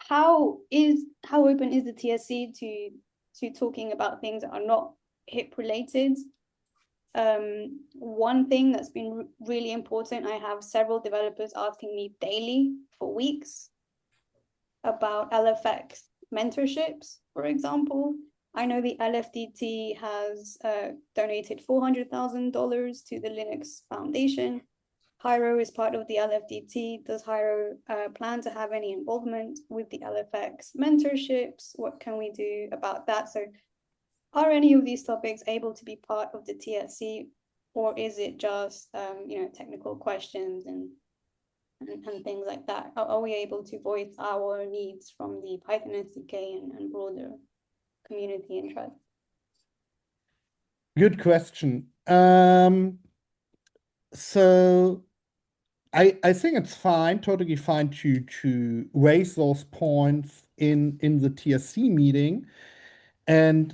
How open is the TSC to talking about things that are not HIP related? One thing that's been really important, I have several developers asking me daily for weeks about LFX mentorships, for example. I know the LFDT has donated $400,000 to the Linux Foundation. Hiero is part of the LFDT. Does Hiero plan to have any involvement with the LFX mentorships? What can we do about that? So are any of these topics able to be part of the TSC, or is it just technical questions and things like that? Are we able to voice our needs from the Python SDK and broader community interest? Good question. So I think it's fine, totally fine to raise those points in the TSC meeting. And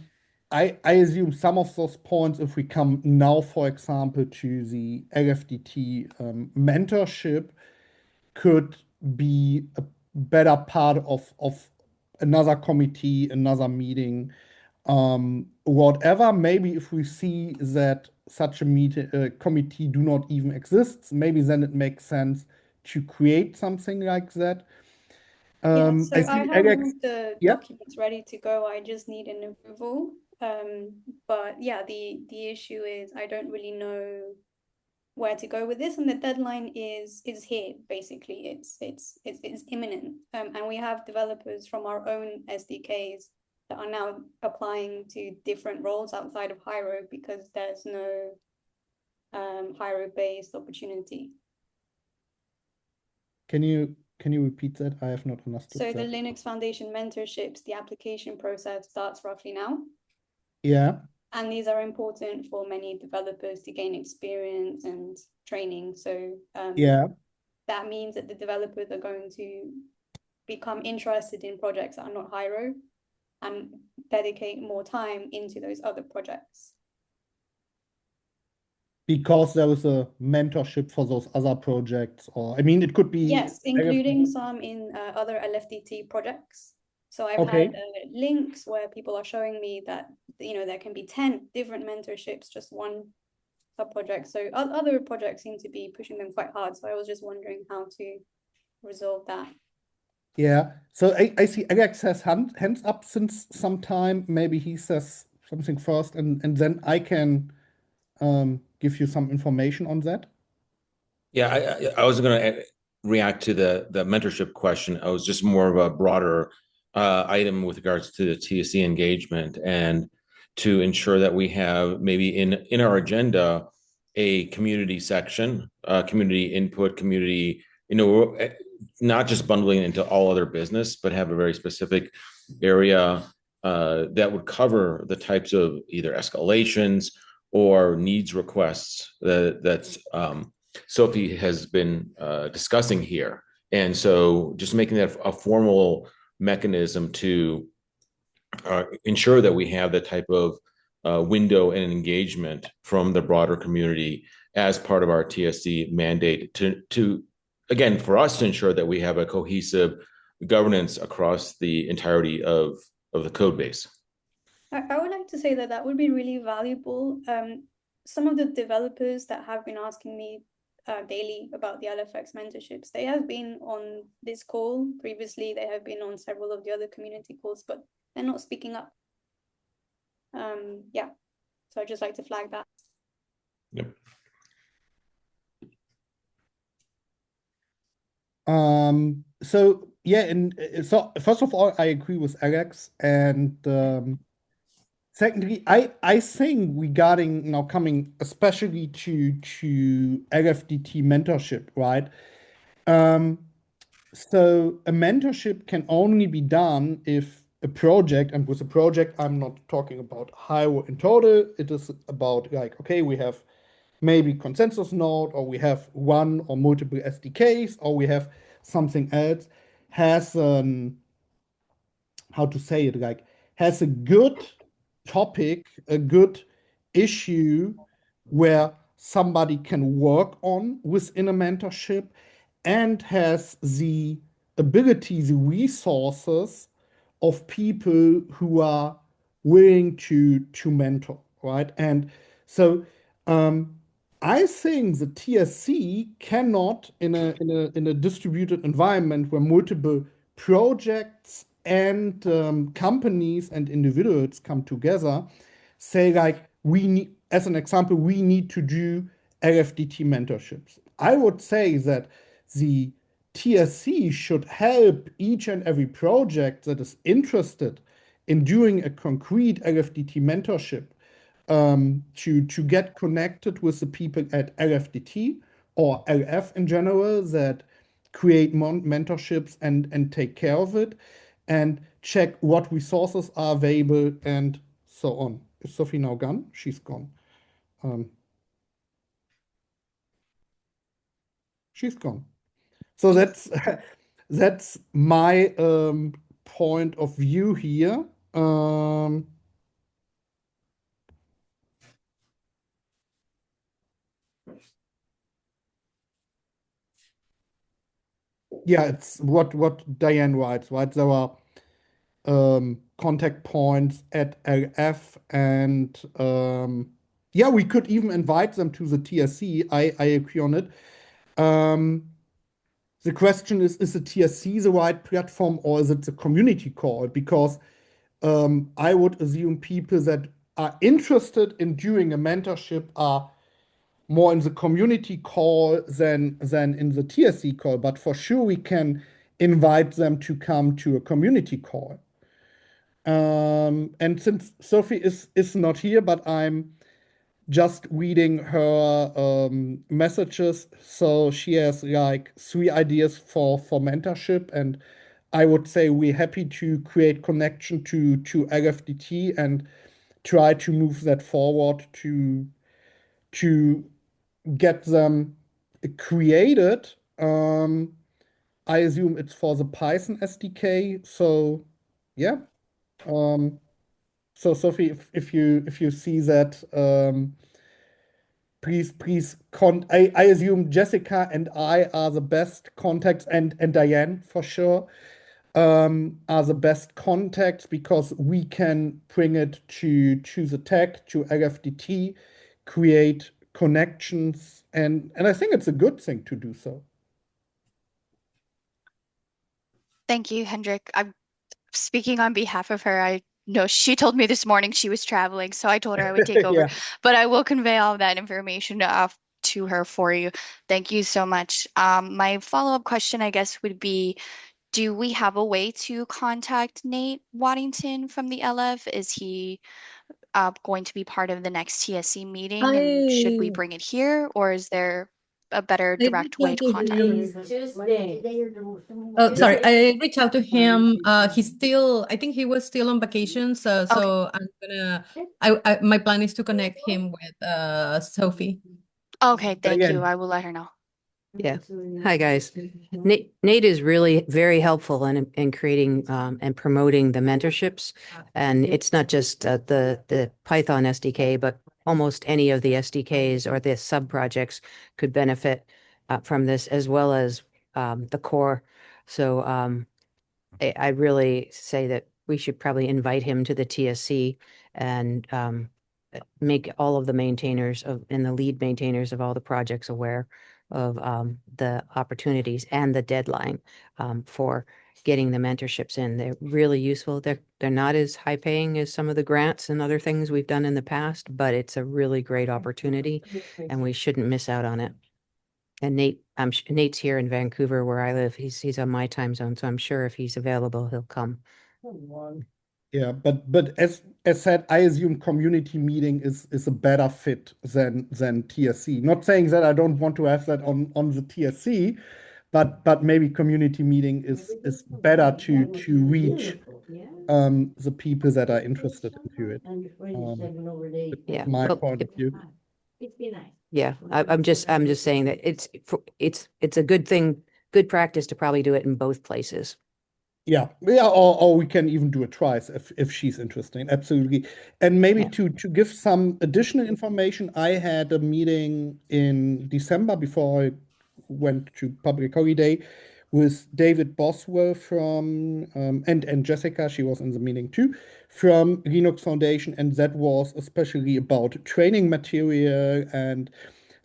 I assume some of those points, if we come now, for example, to the LFDT mentorship, could be a better part of another committee, another meeting, whatever. Maybe if we see that such a committee do not even exist, maybe then it makes sense to create something like that. Yeah, so I I see have Alex. all the Yeah. documents ready to go. I just need an approval. But yeah, the issue is I don't really know where to go with this, and the deadline is here. Basically, it's imminent. And we have developers from our own SDKs that are now applying to different roles outside of Hiero because there's no Hiero-based opportunity. Can you repeat that? I have not understood So that. the Linux Foundation mentorships, the application process starts roughly now. Yeah. And these are important for many developers to gain experience and training. So Yeah. that means that the developers are going to become interested in projects that are not Hiero and dedicate more time into those other projects. Because there was a mentorship for those other projects, or I mean, it could be. Yes, including some in other LFDT projects. So I've had links where people are showing me that there can be 10 different mentorships, just one sub-project. So other projects seem to be pushing them quite hard. So I was just wondering how to resolve that. Yeah. So I see Alex has hands up since some time. Maybe he says something first, and then I can give you some information on that. Yeah, I was going to react to the mentorship question. I was just more of a broader item with regards to the TSC engagement. And to ensure that we have maybe in our agenda a community section, community input, community, not just bundling it into all other business, but have a very specific area that would cover the types of either escalations or needs requests that Sophie has been discussing here. And so just making that a formal mechanism to ensure that we have that type of window and engagement from the broader community as part of our TSC mandate to again, for us to ensure that we have a cohesive governance across the entirety of the code base. I would like to say that that would be really valuable. Some of the developers that have been asking me daily about the LFX mentorships, they have been on this call previously. They have been on several of the other community calls, but they're not speaking up. Yeah, so I'd just like to flag that. Yep. So yeah, and so first of all, I agree with Alex, and secondly, I think regarding now coming especially to LFDT mentorship, right? So a mentorship can only be done if a project, and with a project, I'm not talking about Hiero in total. It is about like, okay, we have maybe consensus node, or we have one or multiple SDKs, or we have something else, has how to say it, like has a good topic, a good issue where somebody can work on within a mentorship, and has the ability, the resources of people who are willing to mentor, right? And so I think the TSC cannot, in a distributed environment where multiple projects and companies and individuals come together, say like we need, as an example, we need to do LFDT mentorships. I would say that the TSC should help each and every project that is interested in doing a concrete LFDT mentorship to get connected with the people at LFDT or LF in general that create mentorships and take care of it, and check what resources are available and so on. Is Sophie now gone? She's gone. She's gone. So that's my point of view here. Yeah, it's what Diane writes, right? There are contact points at LF, and yeah, we could even invite them to the TSC. I agree on it. The question is the TSC the right platform, or is it the community call? Because I would assume people that are interested in doing a mentorship are more in the community call than in the TSC call. But for sure, we can invite them to come to a community call. And since Sophie is not here, but I'm just reading her messages, so she has like 3 ideas for mentorship, and I would say we're happy to create connection to LFDT and try to move that forward to get them created. I assume it's for the Python SDK. So yeah. So Sophie, if you see that, please I assume Jessica and I are the best contacts, and Diane for sure are the best contacts, because we can bring it to the tech, to LFDT, create connections, and I think it's a good thing to do so. Thank you, Hendrik. I'm speaking on behalf of her. I know she told me this morning she was traveling, so I told her I would take over. Yeah. But I will convey all that information to her for you. Thank you so much. My follow-up question, I guess, would be, do we have a way to contact Nate Waddington from the LF? Is he going to be part of the next TSC meeting? And should we bring it here, or is there a better I direct reached way out to to contact? him. Oh, sorry. I reached out to him. He's still, I think he was still on vacation. So, Okay. so I'm gonna, my plan is to connect him with Sophie. Okay, thank you. Diane. I will let her know. Yeah. Hi, guys. Nate is really very helpful in creating and promoting the mentorships. And it's not just the Python SDK, but almost any of the SDKs or the sub projects could benefit from this, as well as the core. So I really say that we should probably invite him to the TSC and make all of the maintainers of and the lead maintainers of all the projects aware of the opportunities and the deadline for getting the mentorships in. They're really useful. They're not as high paying as some of the grants and other things we've done in the past, but it's a really great opportunity and we shouldn't miss out on it. And Nate's here in Vancouver where I live. He's on my time zone, so I'm sure if he's available, he'll come. Yeah, but as said, I assume community meeting is a better fit than TSC. Not saying that I don't want to have that on the TSC, but maybe community meeting is better to reach the people that are interested into it. Yeah. My Well, point of view. yeah, I'm just saying that it's a good thing, good practice to probably do it in both places. Yeah, or we can even do it twice if she's interested. Absolutely. And maybe Yeah. to give some additional information, I had a meeting in December before I went to public holiday with David Boswell from and Jessica, she was in the meeting too, from Linux Foundation, and that was especially about training material and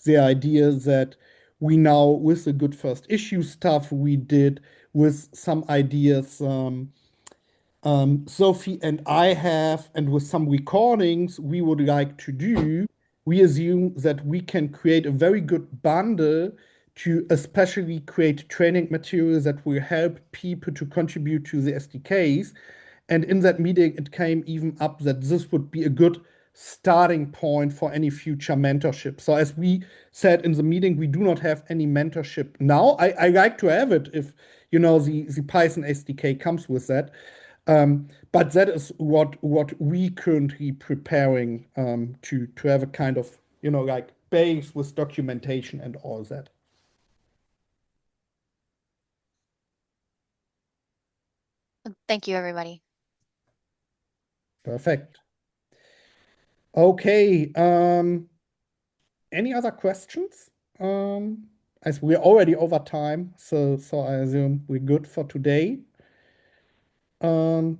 the idea that we now, with the good first issue stuff we did, with some ideas Sophie and I have, and with some recordings we would like to do, we assume that we can create a very good bundle to especially create training materials that will help people to contribute to the SDKs. And in that meeting, it came even up that this would be a good starting point for any future mentorship. So as we said in the meeting, we do not have any mentorship now. I like to have it if the Python SDK comes with that. But that is what we currently preparing to have a kind of like base with documentation and all that. Thank you, everybody. Perfect. Okay. Any other questions? As we're already over time, so I assume we're good for today. Good.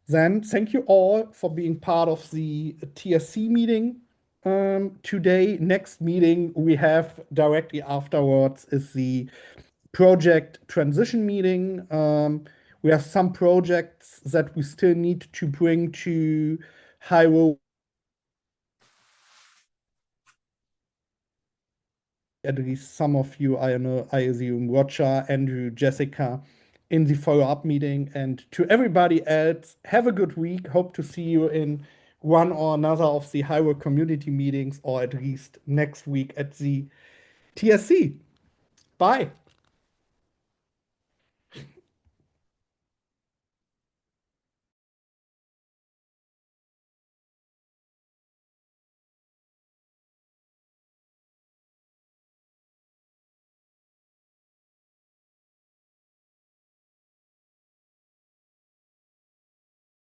Then thank you all for being part of the TSC meeting today. Next meeting we have directly afterwards is the project transition meeting. We have some projects that we still need to bring to Hiero. At least some of you, I know, I assume, Roger, Andrew, Jessica, in the follow-up meeting. And to everybody else, have a good week. Hope to see you in one or another of the Hiero community meetings, or at least next week at the TSC. Bye.